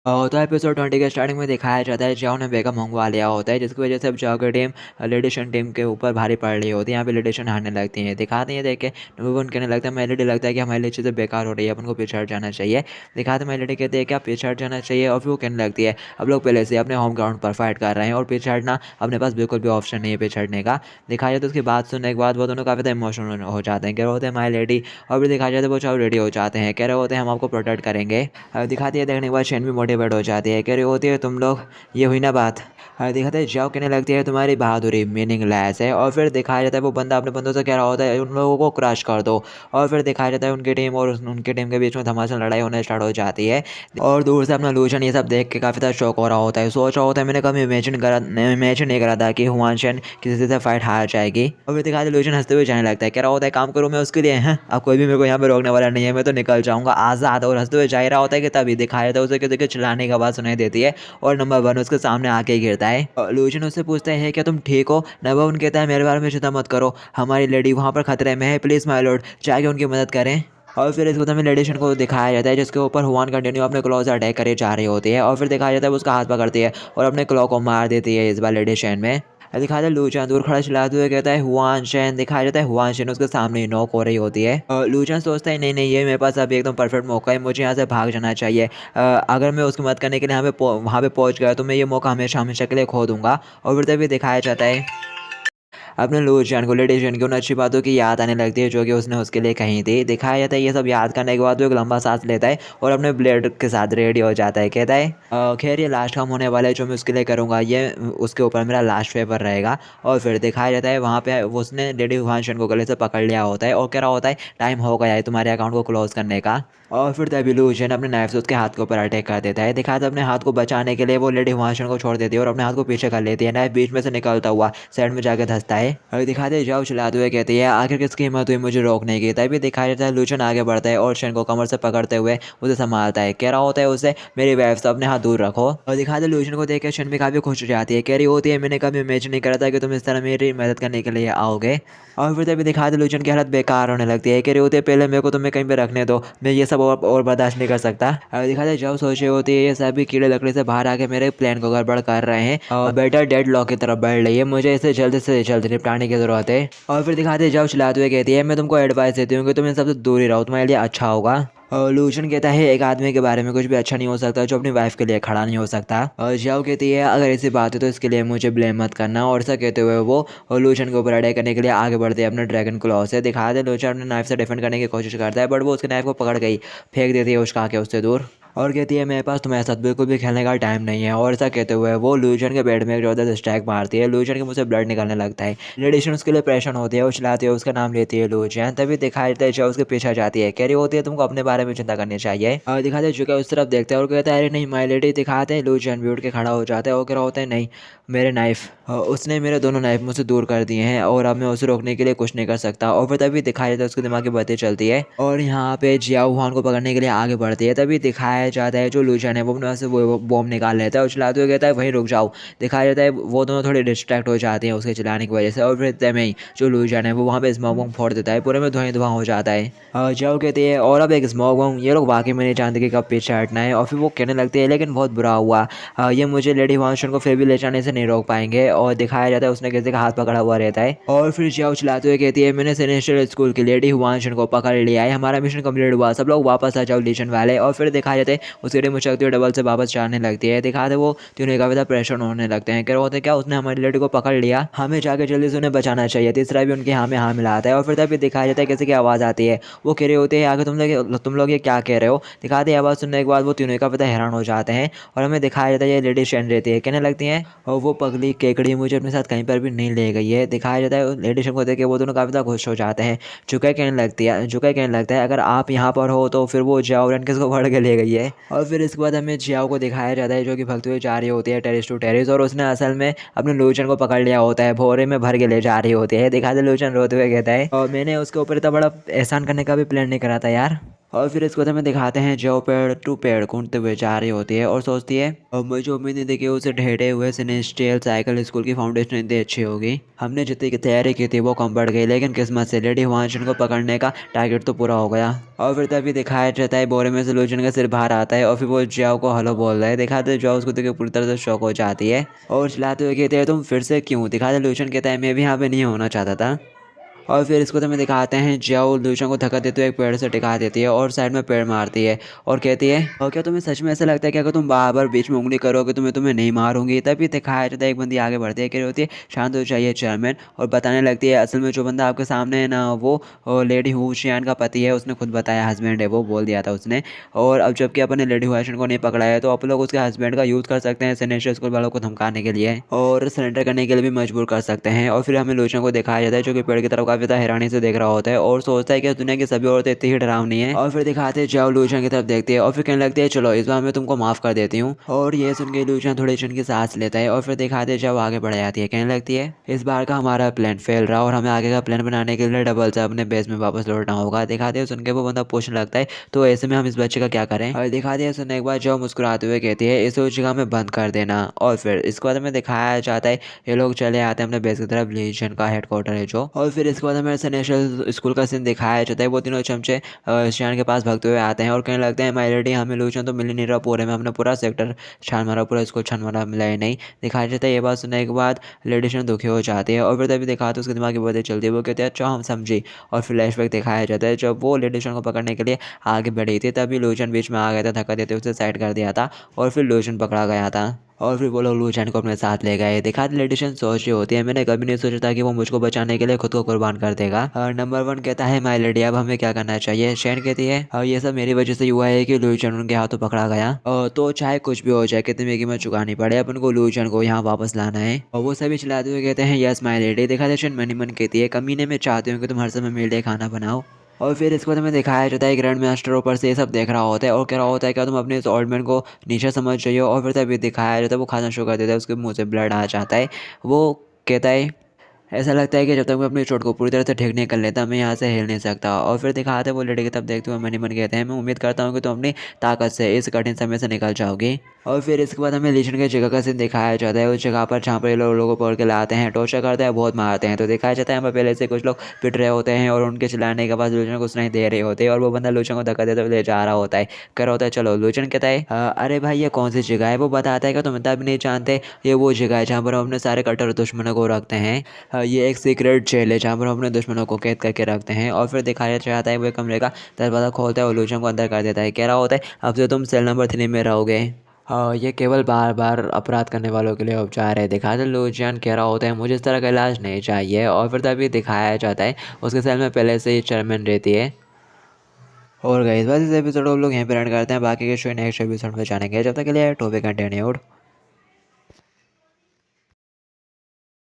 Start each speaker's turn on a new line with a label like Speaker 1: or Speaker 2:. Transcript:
Speaker 1: तो एपिसोड 20 के स्टार्टिंग में दिखाया जाता है जियाओ ने बेगम मंगवा लिया होता है, जिसकी वजह से अब जियाओ की टीम लेडिशन टीम के ऊपर भारी पड़ रही होती है। यहाँ पे लेडिशन हारने लगती हैं, दिखाते हैं देख के नूबन कहने लगता है मेलेडी लगता है कि हमारे लिए चीज़ें बेकार हो रही है, अपन को पीछे हट जाना चाहिए। दिखाते मेलेडी कहते हैं क्या पीछे हट जाना चाहिए, और फिर वो कहने लगती है अब लोग पहले से अपने होम ग्राउंड पर फाइट कर रहे हैं और पीछे हटना अपने पास बिल्कुल भी ऑप्शन नहीं है पीछे हटने का। दिखाया जाता है उसकी बात सुनने के बाद वो दोनों काफ़ी इमोशनल हो जाते हैं, कह रहे होते हैं माई लेडी, और फिर दिखाया जाता है वो चाहो रेडी हो जाते हैं, कह रहे होते हैं हम आपको प्रोटेक्ट करेंगे। दिखाती है देखने के बाद शेन भी मोटिवेट हो जाती है, कह रही होती है तुम लोग, ये हुई ना बात। दिखाते हैं जाओ कहने लगती है तुम्हारी बहादुरी मीनिंगलेस है, और फिर दिखाया जाता है वो बंदा अपने बंदों से कह रहा होता है उन लोगों को क्रश कर दो। और फिर दिखाया जाता है उनकी टीम और उनकी टीम के बीच में घमासान लड़ाई होने स्टार्ट हो जाती है। और दूर से अपना लूशन ये सब देख के काफ़ी ज़्यादा शौक हो रहा होता है, सोच रहा होता है मैंने कभी इमेजिन नहीं करा था कि हुआनशन किसी से फाइट हार जाएगी। और फिर दिखाते लूशन हंसते हुए जाने लगता है, कह रहा होता है काम करूँ मैं उसके लिए हैं, अब कोई भी मेरे को यहाँ पे रोकने वाला नहीं है, मैं तो निकल जाऊँगा आज़ाद। और हंसते हुए जा ही रहा होता है कि तभी दिखाया जाता है उसे कि चिल्लाने की आवाज़ सुनाई देती है और नंबर 1 उसके सामने आके ही गिरता है। लूशन उससे पूछता है क्या तुम ठीक हो। नंबर 1 कहता है मेरे बारे में चिंता मत करो, हमारी लेडी वहाँ पर खतरे में है, प्लीज़ माय लॉर्ड जाके उनकी मदद करें। और फिर इस में लेडिशन को दिखाया जाता है जिसके ऊपर हुआन कंटिन्यू अपने क्लॉ से अटैक करे जा रही होती है, और फिर दिखाया जाता है वो उसका हाथ पकड़ती है और अपने क्लॉ को मार देती है इस बार लेडिशन में। दिखाया जाता है लूचन दूर खड़ा चिल्लाते हुए कहता है हुआन शेन। दिखाया जाता है हुआन शेन उसके सामने ही नॉक हो रही होती है। लूचन सोचता है नहीं नहीं ये मेरे पास अभी एकदम परफेक्ट मौका है, मुझे यहाँ से भाग जाना चाहिए। अगर मैं उसकी मदद करने के लिए वहाँ पे पहुँच गया तो मैं ये मौका हमेशा हमेशा के लिए खो दूंगा। और फिर तभी दिखाया जाता है अपने लूचियन को लेडिशन की उन अच्छी बातों की याद आने लगती है जो कि उसने उसके लिए कही थी। दिखाया जाता है ये सब याद करने के बाद वो एक लंबा सांस लेता है और अपने ब्लेड के साथ रेडी हो जाता है, कहता है खैर ये लास्ट काम होने वाला है जो मैं उसके लिए करूँगा, ये उसके ऊपर मेरा लास्ट फेवर रहेगा। और फिर दिखाया जाता है वहाँ पे उसने लेडी हुआनशन को गले से पकड़ लिया होता है और कह रहा होता है टाइम हो गया है तुम्हारे अकाउंट को क्लोज करने का। और फिर तभी लूचियन अपने नाइफ से उसके हाथ के ऊपर अटैक कर देता है। दिखाया था अपने हाथ को बचाने के लिए वो लेडी हुआनशन को छोड़ देती है और अपने हाथ को पीछे कर लेती है, नाइफ बीच में से निकलता हुआ साइड में जाकर धंसता है। और दिखाते जाओ चिल्लाते हुए कहती है आखिर किसकी हिम्मत हुई मुझे रोकने की। तभी दिखाया जाता है लूचियन आगे बढ़ता है और शेन को कमर से पकड़ते हुए उसे संभालता है, कह रहा होता है उसे मेरी वाइफ से अपने हाथ दूर रखो। और दिखाते लूचियन को देख के शेन भी काफ़ी खुश हो जाती है, कह रही होती है मैंने कभी इमेजिन नहीं करा था कि तुम इस तरह मेरी मदद करने के लिए आओगे। और फिर तभी दिखाते लूचियन की हालत बेकार होने लगती है, कह रही होती है पहले मेरे को तुम्हें कहीं पे रखने दो, मैं ये सब और बर्दाश्त नहीं कर सकता। दिखाते जब सोचे होती है ये सभी कीड़े लकड़ी से बाहर आके मेरे प्लान को गड़बड़ कर रहे हैं और बेटर डेड लॉक की तरफ बढ़ रही है, मुझे इसे जल्द से जल्द निपटाने की जरूरत है। और फिर दिखाते जब चिल्लाते हुए कहती है मैं तुमको एडवाइस देती हूँ कि तुम इन सबसे दूर ही रहो, तुम्हारे लिए अच्छा होगा। और लूशन कहता है एक आदमी के बारे में कुछ भी अच्छा नहीं हो सकता जो अपनी वाइफ के लिए खड़ा नहीं हो सकता। और जाओ कहती है अगर ऐसी बात है तो इसके लिए मुझे ब्लेम मत करना। और ऐसा कहते हुए वो लूशन के ऊपर अटैक करने के लिए आगे बढ़ते हैं अपने ड्रैगन क्लॉ से। दिखाते लूशन अपने नाइफ से डिफेंड करने की कोशिश करता है बट वो उसके नाइफ को पकड़ गई फेंक देती है उसका आके उससे दूर और कहती है मेरे पास तुम्हारे साथ बिल्कुल भी खेलने का टाइम नहीं है। और ऐसा कहते हुए वो लूजन के पेट में एक ज़बरदस्त स्ट्राइक मारती है, लूजन के मुँह से ब्लड निकलने लगता है। लेडिशन उसके लिए परेशान होती है, वो चिल्लाती है उसका नाम लेती है लूजन। तभी दिखाई देता है जो उसके पीछे जाती है, कह रही होती है तुमको अपने बारे में चिंता करनी चाहिए। और दिखाते हैं जो उस तरफ देखते हैं और कहता है अरे नहीं माई लेडी। दिखाते हैं लूजन भी उठ के खड़ा हो जाता है और कह रहा होता है नहीं मेरे नाइफ उसने मेरे दोनों नाइफ मुझसे दूर कर दिए हैं और अब मैं उसे रोकने के लिए कुछ नहीं कर सकता। और फिर तभी दिखाया जाता है उसके दिमाग की बातें चलती है और यहाँ पे जियाओ हुआन को पकड़ने के लिए आगे बढ़ती है। तभी दिखाया जाता है जो लूजन है वो अपने पास से वो बॉम्ब निकाल लेता है और चिल्लाते हुए कहता है वहीं रुक जाओ। दिखाया जाता है वो दोनों थोड़े डिस्ट्रैक्ट हो जाते हैं उसके चिल्लाने की वजह से और फिर तभी ही जो लूजन है वो वहाँ पे स्मोक बॉम्ब फोड़ देता है, पूरे में धुआं धुआं हो जाता है। जियाओ कहती है और अब एक स्मोक बॉम्ब, ये लोग वाकई में नहीं जानते कि कब पीछे हटना है। और फिर वो कहने लगती है लेकिन बहुत बुरा हुआ, ये मुझे लेडी हुआनशन को फिर भी ले जाने से नहीं रोक पाएंगे। और दिखाया जाता है उसने किसी का हाथ पकड़ा हुआ रहता है और फिर जियाओ चिल्लाते हुए कहती है मैंने सेनेस्टर स्कूल की लेडी हुआनशन को पकड़ लिया है, हमारा मिशन कंप्लीट हुआ, सब लोग वापस आ जाओ लीजन वाले। और फिर दिखाया जाता है उसकी टीम उछलती हुई डबल से वापस जाने लगती है। दिखाते वो तीनों का प्रेशर होने लगते हैं, कह रहे होते क्या उसने हमारी लेडी को पकड़ लिया, हमें जाकर जल्दी से उन्हें बचाना चाहिए। तीसरा भी उनके हाँ में हाँ मिलाता है और फिर तभी दिखाया जाता है किसी की आवाज़ आती है, वो कह रहे होते हैं आगे तुम लोग ये क्या कह रहे हो। दिखाते आवाज़ सुनने के बाद वो तीनों का हैरान हो जाते हैं और हमें दिखाया जाता है ये लेडी शेन रहती है, कहने लगती हैं और वो पगली केकड़ी मुझे अपने साथ कहीं पर भी नहीं ले गई है। दिखाया जाता है लेडी शेन को देख के वो दोनों काफ़ी ज़्यादा खुश हो जाते हैं। जुकाई कहने लगता है अगर आप यहाँ पर हो तो फिर वो जियाओ रन किसको पकड़ के ले गई है। और फिर इसके बाद हमें जियाओ को दिखाया जाता है जो कि भगते हुए जा रही होती है टेरिस टू टेरिस और उसने असल में अपने लूचन को पकड़ लिया होता है, भोरे में भर के ले जा रही होती है। दिखाते लूचन रोते हुए कहता है और मैंने उसके ऊपर इतना बड़ा एहसान करने का भी प्लान नहीं करा था यार। और फिर इसको हमें दिखाते हैं जो पेड़ टू पेड़ कूदते हुए जा रही होती है और सोचती है और मुझे उम्मीद नहीं थी कि उसे ढेरे हुए सिनेस्टियल साइकिल स्कूल की फाउंडेशन इतनी अच्छी होगी। हमने जितनी की तैयारी की थी वो कम पड़ गई, लेकिन किस्मत से लेडी हुआंशन को पकड़ने का टारगेट तो पूरा हो गया। और फिर तभी दिखाया जाता है बोरे में से लूजन का सिर बाहर आता है और फिर वो जाओ को हेलो बोल रहा है। दिखाते हैं जाओ उसको देख के पूरी तरह से शॉक हो जाती है और चिल्लाते हुए कहते हैं तुम फिर से क्यों। दिखाते लूजन कहता है मैं भी यहाँ पे नहीं होना चाहता था। और फिर इसको तो हमें दिखाते हैं जियाओ लूशा को धक्का देते हुए एक पेड़ से टिका देती है और साइड में पेड़ मारती है और कहती है और क्या तुम्हें सच में ऐसा लगता है कि अगर तुम बार बार बीच में उंगली करोगे तो मैं तुम्हें नहीं मारूंगी। तभी दिखाया जाता है एक बंदी आगे बढ़ती है, कह रही होती है शांत हो जाइए चेयरमैन, और बताने लगती है असल में जो बंदा आपके सामने है ना वो लेडी हुशियान का पति है, उसने खुद बताया हस्बैंड है, वो बोल दिया था उसने। और अब जबकि अपन ने लेडी हुशियान को नहीं पकड़ा है तो आप लोग उसके हस्बैंड का यूज़ कर सकते हैं सिनेशियल स्कूल वालों को धमकाने के लिए और सरेंडर करने के लिए भी मजबूर कर सकते हैं। और फिर हमें लूशा को दिखाया जाता है जो कि पेड़ की तरफ काफी ज़्यादा हैरानी से देख रहा होता है और सोचता है कि दुनिया की सभी औरतें इतनी ही डरावनी है। और फिर दिखाते हैं जाओ लूशा की तरफ देखती है और फिर कहने लगती है चलो इस बार मैं तुमको माफ कर देती हूँ। और ये सुन के लूशा थोड़ी क्षण की सांस लेता है और फिर दिखाते हैं जाओ आगे बढ़ जाती है, कहने लगती है इस बार का हमारा प्लान फेल रहा और हमें आगे का प्लान बनाने के लिए डबल से अपने बेस में वापस लौटना होगा। दिखाते हैं सुन के वो बंदा पूछने लगता है तो ऐसे में हम इस बच्चे का क्या करें। और दिखाते हैं सुनने के बाद जाओ मुस्कुराते हुए कहती है इस जगह में बंद कर देना। और फिर इसके बाद हमें दिखाया जाता है ये लोग चले आते हैं अपने बेस की तरफ, लीजन का हेडक्वार्टर है जो। और फिर इसके बाद हमें नेशनल स्कूल का सीन दिखाया जाता है, वो तीनों चमचे शियान के पास भागते हुए आते हैं और कहने लगते हैं माय लेडी हमें लूचन तो मिल ही नहीं रहा पूरे में, हमने पूरा सेक्टर छान मारा, पूरा स्कूल छान मारा, मिला ही नहीं। दिखाया जाता है ये बात सुनने के बाद लेडी शियान दुखी हो जाती है और फिर तभी दिखाते उसके दिमाग की बातें चलती है, वो कहते हैं अच्छा हम समझी। और फ्लैशबैक दिखाया जाता है जब वो लेडी शियान को पकड़ने के लिए आगे बढ़ी थी तभी लूचन बीच में आ गया था, धक्का देते उसे साइड कर दिया था और फिर लूचन पकड़ा गया था। और फिर वो लोग लूचन को अपने साथ ले गए। दिखाते लेडिशन सोच रही होती है मैंने कभी नहीं सोचा था कि वो मुझको बचाने के लिए खुद को कुर्बान कर देगा। और नंबर 1 कहता है माय लेडी अब हमें क्या करना चाहिए। शैन कहती है और ये सब मेरी वजह से हुआ है कि लूचन उनके हाथों पकड़ा गया, तो चाहे कुछ भी हो जाए कितनी भी कीमत चुकानी पड़े अपन को लूचन को यहाँ वापस लाना है। और वो सभी चिल्लाते हुए कहते हैं यस माय लेडी। दिखाते शैन मन ही मन कहती है कमीने में चाहती हूँ कि तुम हर समय मेरे लिए खाना बनाओ। और फिर इसको हमें दिखाया जाता है ग्रैंड मास्टर ऊपर से ये सब देख रहा होता है और कह रहा होता है क्या तुम अपने इस ओल्ड मैन को नीचे समझ रही हो। और फिर तभी दिखाया जाता है वो खाना शुरू कर देता है, उसके मुंह से ब्लड आ जाता है। वो कहता है ऐसा लगता है कि जब तक मैं अपनी चोट को पूरी तरह से ठीक नहीं कर लेता मैं यहाँ से हिल नहीं सकता। और फिर दिखाते वो लड़के की तब देखते हुए मन ही मन कहते हैं मैं उम्मीद करता हूँ कि तुम अपनी ताकत से इस कठिन समय से निकल जाओगी। और फिर इसके बाद हमें लीजन की जगह का सीन दिखाया जाता है, उस जगह पर जहाँ पर ये लोगों को पकड़ के लाते हैं, टॉर्चर करते हैं, बहुत मारते हैं। तो दिखाया जाता है यहाँ पर पहले से कुछ लोग पिट रहे होते हैं और उनके चिल्लाने के बाद लूचन को सुनाई दे रहे होते हैं और वो बंदा लूचन को धक्का देते हुए ले जा रहा होता है, कह रहा होता है चलो। लूचन कहता है अरे भाई ये कौन सी जगह है। वो बताता है कि तुम तब नहीं जानते ये वो जगह है जहाँ पर हम अपने सारे कट्टर दुश्मनों को रखते हैं, ये एक सीक्रेट जेल है जहाँ पर हम अपने दुश्मनों को कैद करके रखते हैं। और फिर दिखाया जाता है वो कमरे का दरवाज़ा खोलता है और लूचन को अंदर कर देता है, कह रहा होता है अब से तुम सेल नंबर 3 में रहोगे। ये केवल बार बार अपराध करने वालों के लिए उपचार है। दिखाते लूचियन कह रहा होता है मुझे इस तरह का इलाज नहीं चाहिए। और फिर तभी दिखाया जाता है उसके सेल में पहले से ही चेयरमैन रहती है। और गाइस बस इस एपिसोड को हम लोग यहीं पर एंड करते हैं, बाकी के शो नेक्स्ट एपिसोड में जानेंगे। जब तक के लिए टॉपिक कंटिन्यूड।